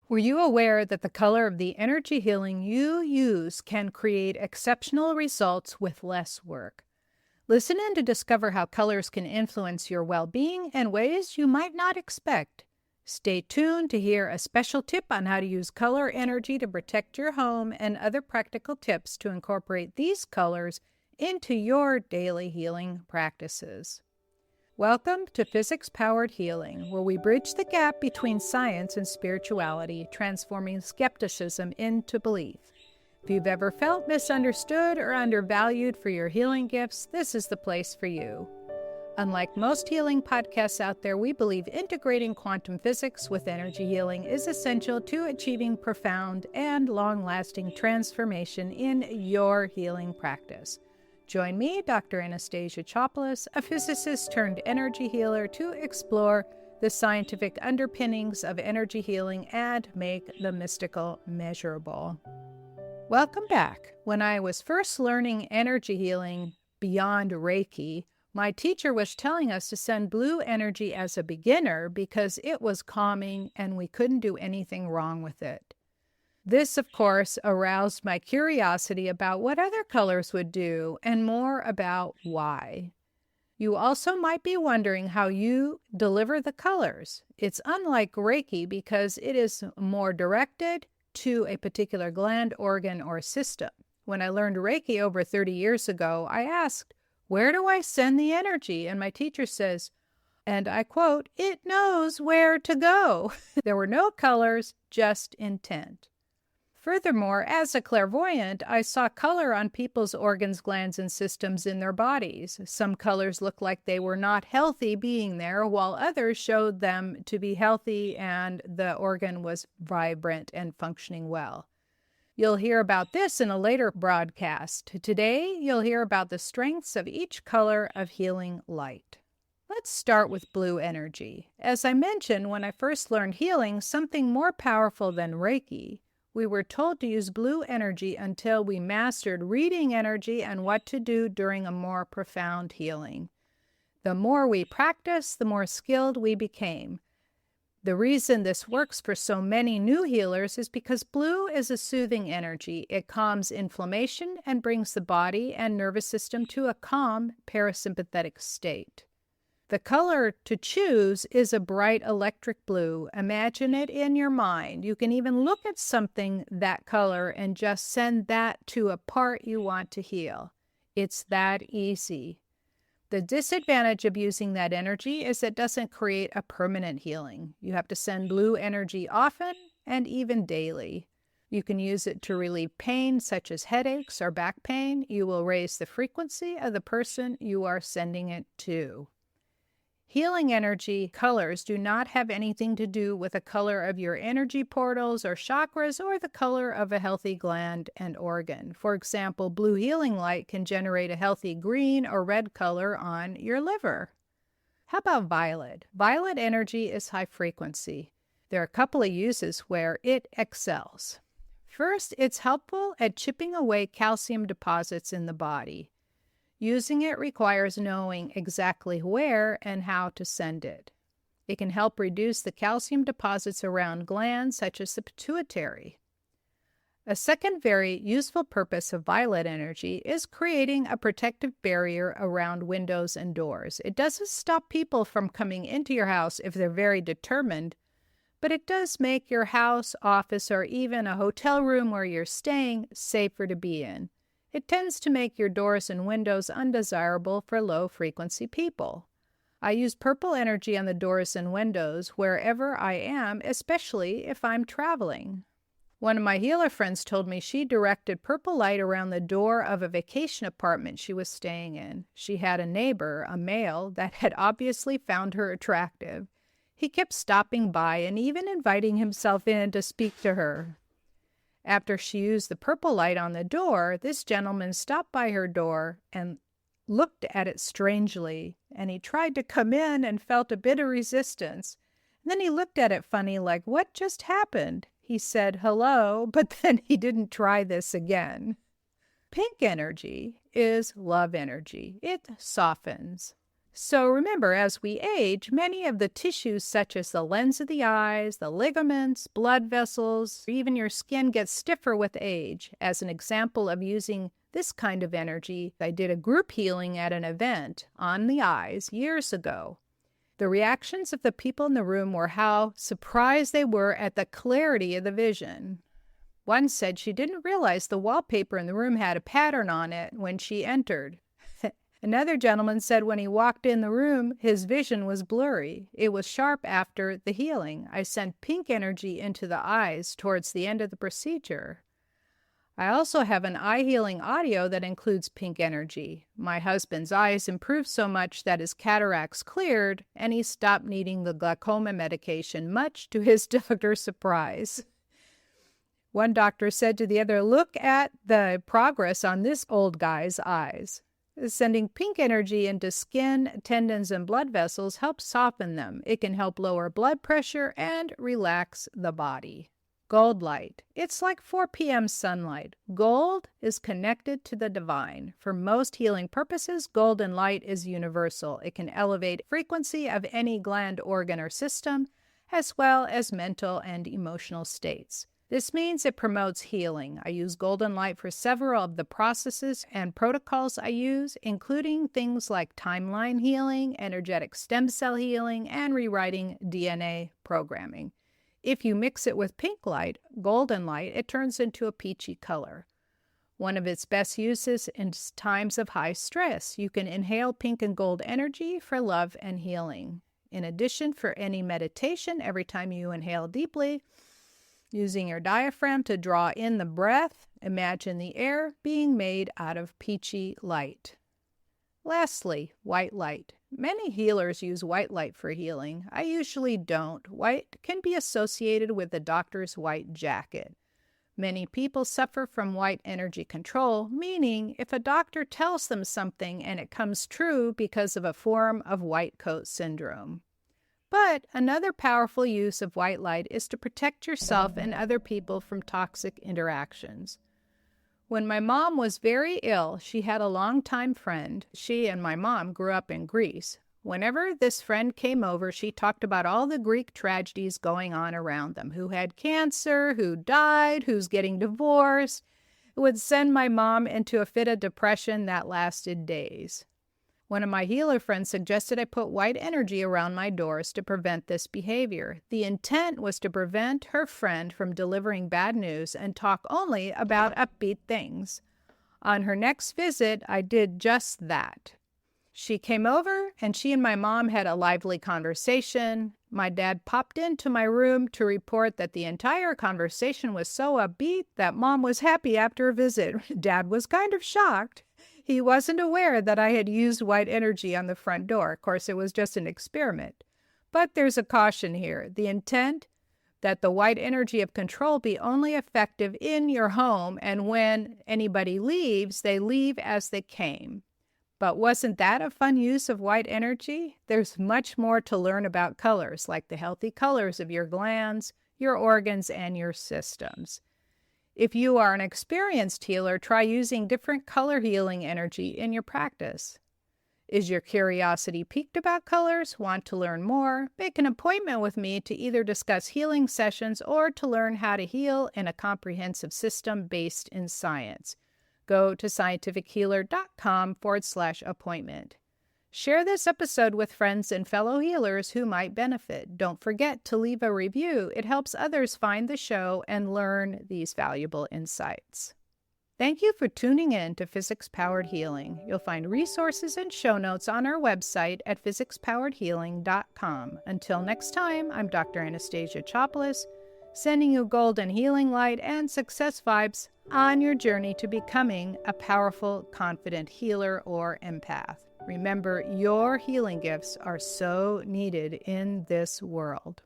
Were you aware that the color of the energy healing you use can create exceptional results with less work? Listen in to discover how colors can influence your well-being in ways you might not expect. Stay tuned to hear a special tip on how to use color energy to protect your home and other practical tips to incorporate these colors into your daily healing practices. Welcome to Physics-Powered Healing, where we bridge the gap between science and spirituality, transforming skepticism into belief. If you've ever felt misunderstood or undervalued for your healing gifts, this is the place for you. Unlike most healing podcasts out there, we believe integrating quantum physics with energy healing is essential to achieving profound and long-lasting transformation in your healing practice. Join me, Dr. Anastasia Chopelas, a physicist turned energy healer, to explore the scientific underpinnings of energy healing and make the mystical measurable. Welcome back. When I was first learning energy healing beyond Reiki, my teacher was telling us to send blue energy as a beginner because it was calming and we couldn't do anything wrong with it. This, of course, aroused my curiosity about what other colors would do and more about why. You also might be wondering how you deliver the colors. It's unlike Reiki because it is more directed to a particular gland, organ, or system. When I learned Reiki over 30 years ago, I asked, "Where do I send the energy?" And my teacher says, and I quote, "It knows where to go." There were no colors, just intent. Furthermore, as a clairvoyant, I saw color on people's organs, glands, and systems in their bodies. Some colors looked like they were not healthy being there, while others showed them to be healthy and the organ was vibrant and functioning well. You'll hear about this in a later broadcast. Today, you'll hear about the strengths of each color of healing light. Let's start with blue energy. As I mentioned, when I first learned healing, something more powerful than Reiki, we were told to use blue energy until we mastered reading energy and what to do during a more profound healing. The more we practiced, the more skilled we became. The reason this works for so many new healers is because blue is a soothing energy. It calms inflammation and brings the body and nervous system to a calm parasympathetic state. The color to choose is a bright electric blue. Imagine it in your mind. You can even look at something that color and just send that to a part you want to heal. It's that easy. The disadvantage of using that energy is it doesn't create a permanent healing. You have to send blue energy often and even daily. You can use it to relieve pain such as headaches or back pain. You will raise the frequency of the person you are sending it to. Healing energy colors do not have anything to do with the color of your energy portals or chakras or the color of a healthy gland and organ. For example, blue healing light can generate a healthy green or red color on your liver. How about violet? Violet energy is high frequency. There are a couple of uses where it excels. First, it's helpful at chipping away calcium deposits in the body. Using it requires knowing exactly where and how to send it. It can help reduce the calcium deposits around glands such as the pituitary. A second very useful purpose of violet energy is creating a protective barrier around windows and doors. It doesn't stop people from coming into your house if they're very determined, but it does make your house, office, or even a hotel room where you're staying safer to be in. It tends to make your doors and windows undesirable for low-frequency people. I use purple energy on the doors and windows wherever I am, especially if I'm traveling. One of my healer friends told me she directed purple light around the door of a vacation apartment she was staying in. She had a neighbor, a male, that had obviously found her attractive. He kept stopping by and even inviting himself in to speak to her. After she used the purple light on the door, this gentleman stopped by her door and looked at it strangely, and he tried to come in and felt a bit of resistance. And then he looked at it funny, like, "What just happened?" He said hello, but then he didn't try this again. Pink energy is love energy. It softens. So remember, as we age, many of the tissues such as the lens of the eyes, the ligaments, blood vessels, even your skin gets stiffer with age. As an example of using this kind of energy, I did a group healing at an event on the eyes years ago. The reactions of the people in the room were how surprised they were at the clarity of the vision. One said she didn't realize the wallpaper in the room had a pattern on it when she entered. Another gentleman said when he walked in the room, his vision was blurry. It was sharp after the healing. I sent pink energy into the eyes towards the end of the procedure. I also have an eye healing audio that includes pink energy. My husband's eyes improved so much that his cataracts cleared and he stopped needing the glaucoma medication, much to his doctor's surprise. One doctor said to the other, "Look at the progress on this old guy's eyes." Sending pink energy into skin, tendons, and blood vessels helps soften them. It can help lower blood pressure and relax the body. Gold light. It's like 4 p.m. sunlight. Gold is connected to the divine. For most healing purposes, golden light is universal. It can elevate frequency of any gland, organ, or system, as well as mental and emotional states. This means it promotes healing. I use golden light for several of the processes and protocols I use, including things like timeline healing, energetic stem cell healing, and rewriting DNA programming. If you mix it with pink light, golden light, it turns into a peachy color. One of its best uses in times of high stress. You can inhale pink and gold energy for love and healing. In addition, for any meditation, every time you inhale deeply, using your diaphragm to draw in the breath, imagine the air being made out of peachy light. Lastly, white light. Many healers use white light for healing. I usually don't. White can be associated with the doctor's white jacket. Many people suffer from white energy control, meaning if a doctor tells them something and it comes true because of a form of white coat syndrome. But another powerful use of white light is to protect yourself and other people from toxic interactions. When my mom was very ill, she had a longtime friend. She and my mom grew up in Greece. Whenever this friend came over, she talked about all the Greek tragedies going on around them, who had cancer, who died, who's getting divorced. It would send my mom into a fit of depression that lasted days. One of my healer friends suggested I put white energy around my doors to prevent this behavior. The intent was to prevent her friend from delivering bad news and talk only about upbeat things. On her next visit, I did just that. She came over and she and my mom had a lively conversation. My dad popped into my room to report that the entire conversation was so upbeat that Mom was happy after a visit. Dad was kind of shocked. He wasn't aware that I had used white energy on the front door. Of course, it was just an experiment. But there's a caution here. The intent that the white energy of control be only effective in your home, and when anybody leaves, they leave as they came. But wasn't that a fun use of white energy? There's much more to learn about colors, like the healthy colors of your glands, your organs, and your systems. If you are an experienced healer, try using different color healing energy in your practice. Is your curiosity piqued about colors? Want to learn more? Make an appointment with me to either discuss healing sessions or to learn how to heal in a comprehensive system based in science. Go to scientifichealer.com/appointment. Share this episode with friends and fellow healers who might benefit. Don't forget to leave a review. It helps others find the show and learn these valuable insights. Thank you for tuning in to Physics Powered Healing. You'll find resources and show notes on our website at physicspoweredhealing.com. Until next time, I'm Dr. Anastasia Chopelas, sending you golden healing light and success vibes on your journey to becoming a powerful, confident healer or empath. Remember, your healing gifts are so needed in this world.